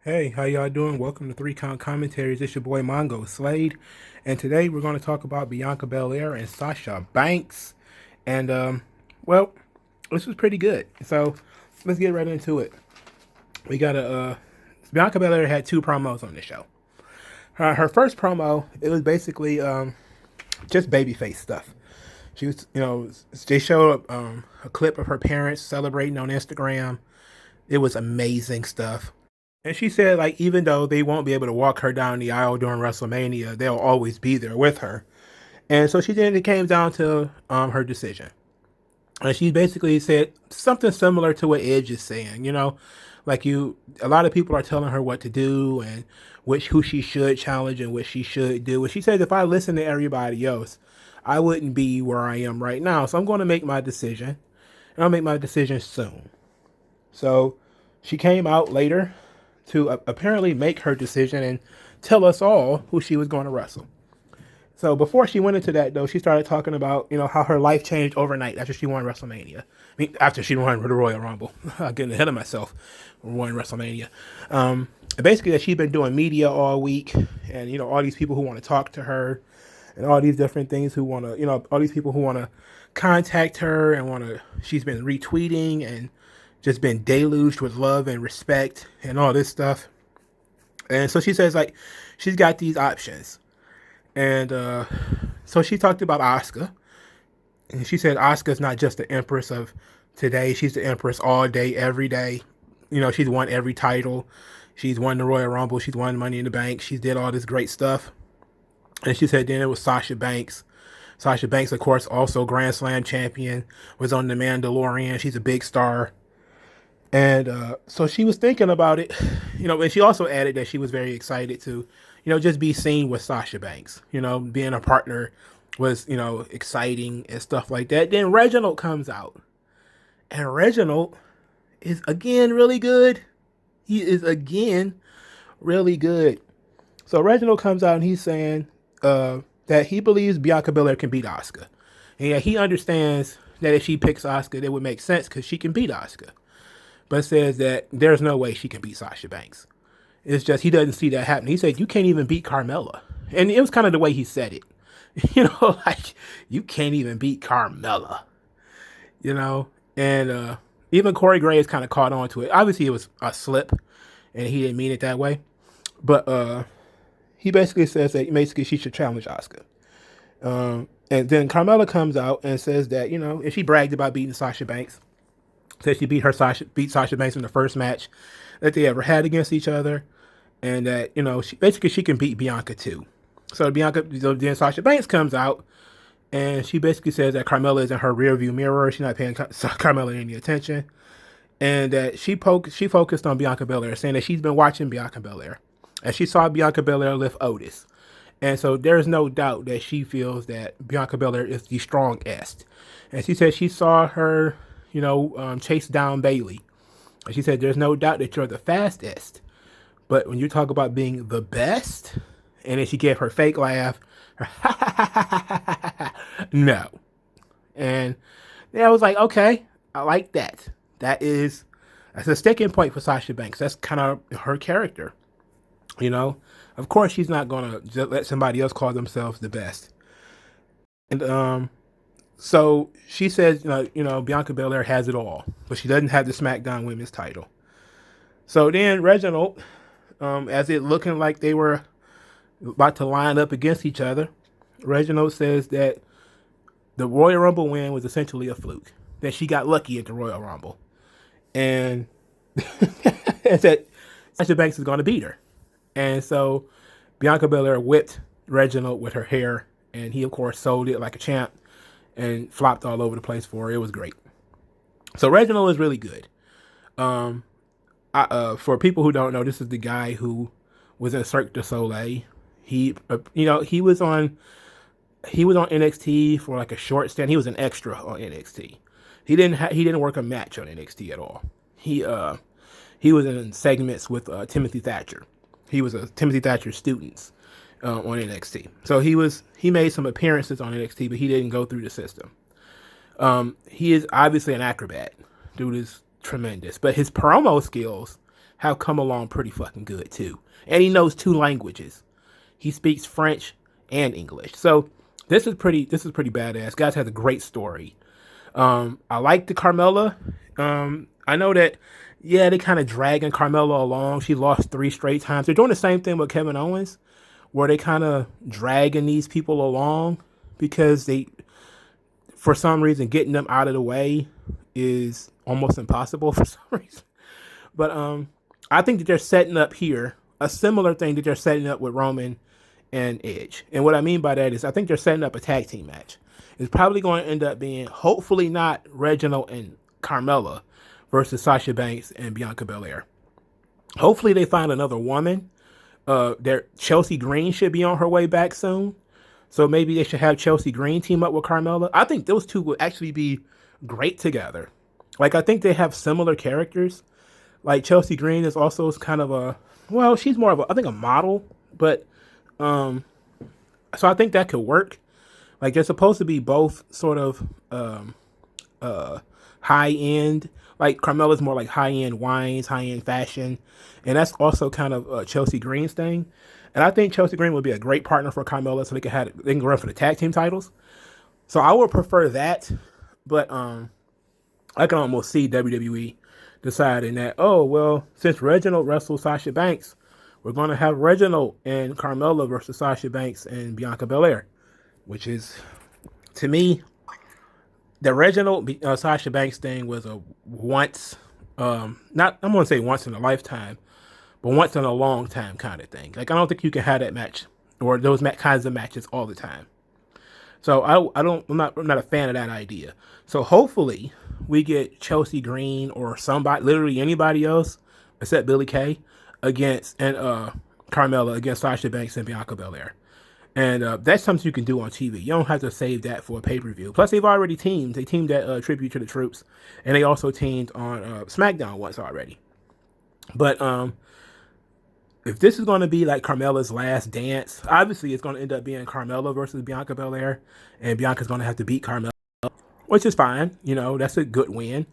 Hey, how y'all doing? Welcome to Three Count Commentaries. It's your boy Mongo Slade, and today we're going to talk about Bianca Belair and Sasha Banks. And well, this was pretty good. So let's get right into it. We got a Bianca Belair had two promos on the show. Her first promo, it was basically just babyface stuff. She was, they showed a clip of her parents celebrating on Instagram. It was amazing stuff. And she said, like, even though they won't be able to walk her down the aisle during WrestleMania, they'll always be there with her. And so she then it came down to her decision. And she basically said something similar to what Edge is saying, like a lot of people are telling her what to do and who she should challenge and what she should do. And she says, if I listen to everybody else, I wouldn't be where I am right now. So I'm going to make my decision, and I'll make my decision soon. So she came out later to apparently make her decision and tell us all who she was going to wrestle. So before she went into that, though, she started talking about, how her life changed overnight after she won WrestleMania. I mean, after she won the Royal Rumble. I'm getting ahead of myself. Won WrestleMania. Basically, that she'd been doing media all week, and, all these people who want to talk to her, and all these different things who want to, all these people who want to contact her and she's been retweeting and just been deluged with love and respect and all this stuff. And so she says, like, she's got these options. And so she talked about Asuka. And she said Asuka's not just the empress of today. She's the empress all day, every day. She's won every title. She's won the Royal Rumble. She's won Money in the Bank. She did all this great stuff. And she said then it was Sasha Banks. Sasha Banks, of course, also Grand Slam champion, was on The Mandalorian. She's a big star. And so she was thinking about it, and she also added that she was very excited to, just be seen with Sasha Banks. Being a partner was, exciting and stuff like that. Then Reginald comes out. And Reginald is, again, really good. He is, again, really good. So Reginald comes out and he's saying that he believes Bianca Belair can beat Asuka. And he understands that if she picks Asuka, it would make sense because she can beat Asuka. But says that there's no way she can beat Sasha Banks. It's just he doesn't see that happening. He said, you can't even beat Carmella. And it was kind of the way he said it. Like, you can't even beat Carmella. And even Corey Graves kind of caught on to it. Obviously, it was a slip, and he didn't mean it that way. But he basically says that she should challenge Asuka. And then Carmella comes out and says that, if she bragged about beating Sasha Banks, said she beat Sasha Banks in the first match that they ever had against each other, and that she can beat Bianca too. So then Sasha Banks comes out, and she basically says that Carmella is in her rearview mirror. She's not paying Carmella any attention, and that she focused on Bianca Belair, saying that she's been watching Bianca Belair, and she saw Bianca Belair lift Otis, and so there's no doubt that she feels that Bianca Belair is the strongest, and she said she saw her chase down Bayley. And she said, there's no doubt that you're the fastest. But when you talk about being the best, and then she gave her fake laugh, no. And then I was like, okay, I like that. That's a sticking point for Sasha Banks. That's kind of her character. Of course, she's not going to just let somebody else call themselves the best. And, so she says, Bianca Belair has it all, but she doesn't have the SmackDown Women's title. So then Reginald, as it looking like they were about to line up against each other, Reginald says that the Royal Rumble win was essentially a fluke, that she got lucky at the Royal Rumble, and that Sasha Banks is going to beat her. And so Bianca Belair whipped Reginald with her hair, and he, of course, sold it like a champ and flopped all over the place for her. It was great. So Reginald is really good. For people who don't know, this is the guy who was in Cirque du Soleil. He was on NXT for like a short stint. He was an extra on NXT. He didn't work a match on NXT at all. He was in segments with Timothy Thatcher. He was a Timothy Thatcher student on NXT. So he made some appearances on NXT, but he didn't go through the system. He is obviously an acrobat. Dude is tremendous, but his promo skills have come along pretty fucking good too. And he knows 2 languages. He speaks French and English. So this is pretty badass. Guys has a great story. I like the Carmella. I know that, yeah, they kind of dragging Carmella along. She lost 3 straight times. They're doing the same thing with Kevin Owens, where they kind of dragging these people along because they, for some reason, getting them out of the way is almost impossible for some reason. But I think that they're setting up here a similar thing that they're setting up with Roman and Edge. And what I mean by that is I think they're setting up a tag team match. It's probably going to end up being, hopefully not Reginald and Carmella versus Sasha Banks and Bianca Belair. Hopefully they find another woman. Chelsea Green should be on her way back soon. So maybe they should have Chelsea Green team up with Carmella. I think those two would actually be great together. Like, I think they have similar characters. Like, Chelsea Green is also kind of a, well, she's more of a, I think, a model. But, so I think that could work. Like, they're supposed to be both sort of high-end. Like, Carmella's more like high-end wines, high-end fashion. And that's also kind of Chelsea Green's thing. And I think Chelsea Green would be a great partner for Carmella so they can run for the tag team titles. So I would prefer that. But I can almost see WWE deciding that, oh, well, since Reginald wrestled Sasha Banks, we're going to have Reginald and Carmella versus Sasha Banks and Bianca Belair. Which is, to me, the Reginald Sasha Banks thing was a once, not, I'm going to say once in a lifetime, but once in a long time kind of thing. Like, I don't think you can have that match or those kinds of matches all the time. So I'm not a fan of that idea. So hopefully we get Chelsea Green or somebody, literally anybody else except Billie Kay against, and Carmella against Sasha Banks and Bianca Belair. And that's something you can do on TV. You don't have to save that for a pay-per-view. Plus, they've already teamed. They teamed at Tribute to the Troops. And they also teamed on SmackDown once already. But if this is going to be like Carmella's last dance, obviously it's going to end up being Carmella versus Bianca Belair. And Bianca's going to have to beat Carmella, which is fine. You know, that's a good win.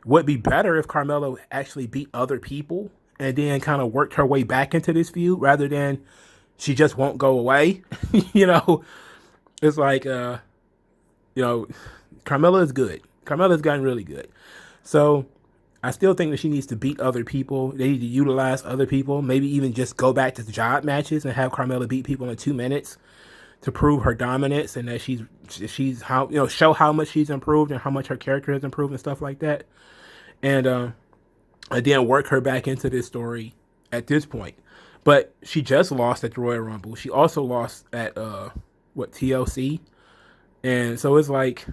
Would be better if Carmella actually beat other people and then kind of worked her way back into this feud rather than she just won't go away. You know, it's like, you know, Carmella is good. Carmella's gotten really good. So I still think that she needs to beat other people. They need to utilize other people. Maybe even just go back to the job matches and have Carmella beat people in 2 minutes to prove her dominance and that she's how, you know, show how much she's improved and how much her character has improved and stuff like that. And then work her back into this story at this point. But she just lost at the Royal Rumble. She also lost at, TLC. And so it's like,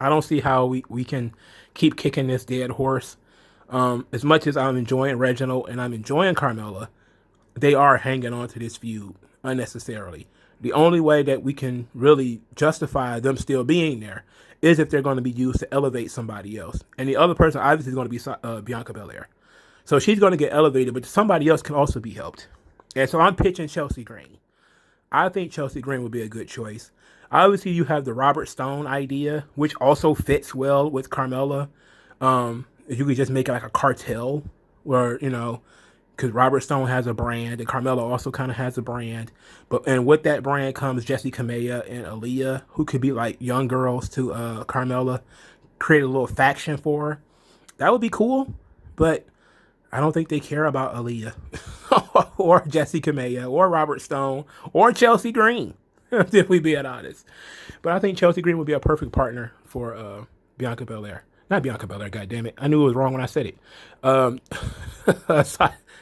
I don't see how we can keep kicking this dead horse. As much as I'm enjoying Reginald and I'm enjoying Carmella, they are hanging on to this feud unnecessarily. The only way that we can really justify them still being there is if they're going to be used to elevate somebody else. And the other person obviously is going to be Bianca Belair. So she's going to get elevated, but somebody else can also be helped. And so I'm pitching Chelsea Green. I think Chelsea Green would be a good choice. Obviously, you have the Robert Stone idea, which also fits well with Carmella. You could just make it like a cartel where, you know, because Robert Stone has a brand and Carmella also kind of has a brand. And with that brand comes Jessie Kamea and Aaliyah, who could be like young girls to Carmella, create a little faction for her. That would be cool, but I don't think they care about Aaliyah or Jessie Kamea or Robert Stone or Chelsea Green, if we being honest. But I think Chelsea Green would be a perfect partner for Bianca Belair. Not Bianca Belair, goddammit. I knew it was wrong when I said it. I was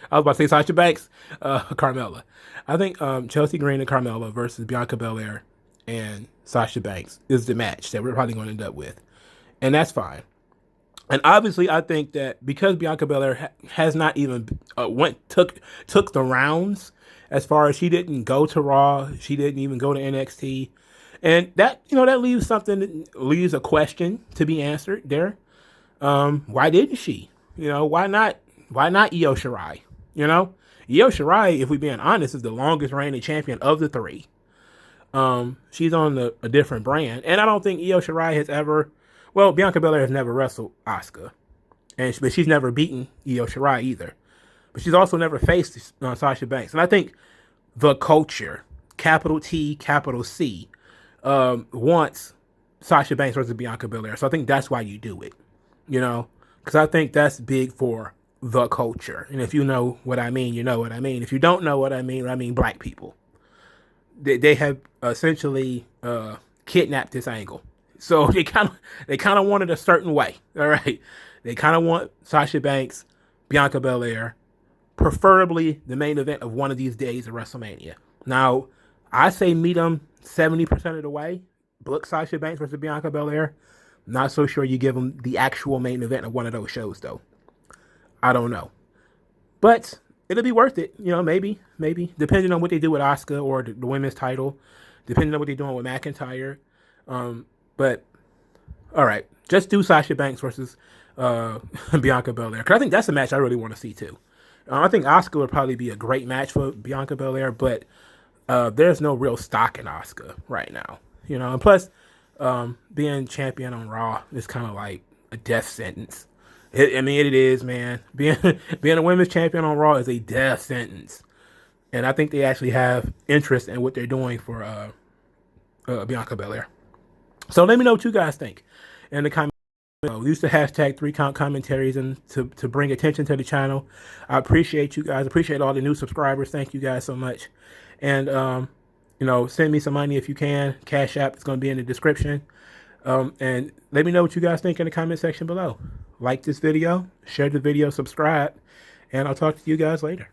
about to say Sasha Banks, Carmella. I think Chelsea Green and Carmella versus Bianca Belair and Sasha Banks is the match that we're probably going to end up with. And that's fine. And obviously, I think that because Bianca Belair has not even took the rounds, as far as she didn't go to Raw, she didn't even go to NXT, and that, you know, that leaves a question to be answered there. Why didn't she? You know, why not Io Shirai? You know, Io Shirai, if we're being honest, is the longest reigning champion of the 3. She's on a different brand, and I don't think Io Shirai has ever. Well, Bianca Belair has never wrestled Asuka, but she's never beaten Io Shirai either. but she's also never faced Sasha Banks. And I think the culture, capital T, capital C, wants Sasha Banks versus Bianca Belair. So I think that's why you do it, you know, because I think that's big for the culture. And if you know what I mean, you know what I mean. If you don't know what I mean black people. They have essentially kidnapped this angle. So they kind of want it a certain way. All right, they kind of want Sasha Banks, Bianca Belair, preferably the main event of one of these days of WrestleMania. Now, I say meet them 70% of the way. Book Sasha Banks versus Bianca Belair. Not so sure you give them the actual main event of one of those shows, though. I don't know. But it'll be worth it. You know, maybe. Depending on what they do with Asuka or the women's title. Depending on what they're doing with McIntyre. But, all right. Just do Sasha Banks versus Bianca Belair. Because I think that's a match I really want to see, too. I think Asuka would probably be a great match for Bianca Belair. But there's no real stock in Asuka right now. You know, and plus, being champion on Raw is kind of like a death sentence. I mean, it is, man. Being a women's champion on Raw is a death sentence. And I think they actually have interest in what they're doing for Bianca Belair. So let me know what you guys think in the comments. Use the hashtag 3Count Commentaries and to bring attention to the channel. I appreciate you guys. Appreciate all the new subscribers. Thank you guys so much. And, you know, send me some money if you can. Cash App is going to be in the description. And let me know what you guys think in the comment section below. Like this video, share the video, subscribe, and I'll talk to you guys later.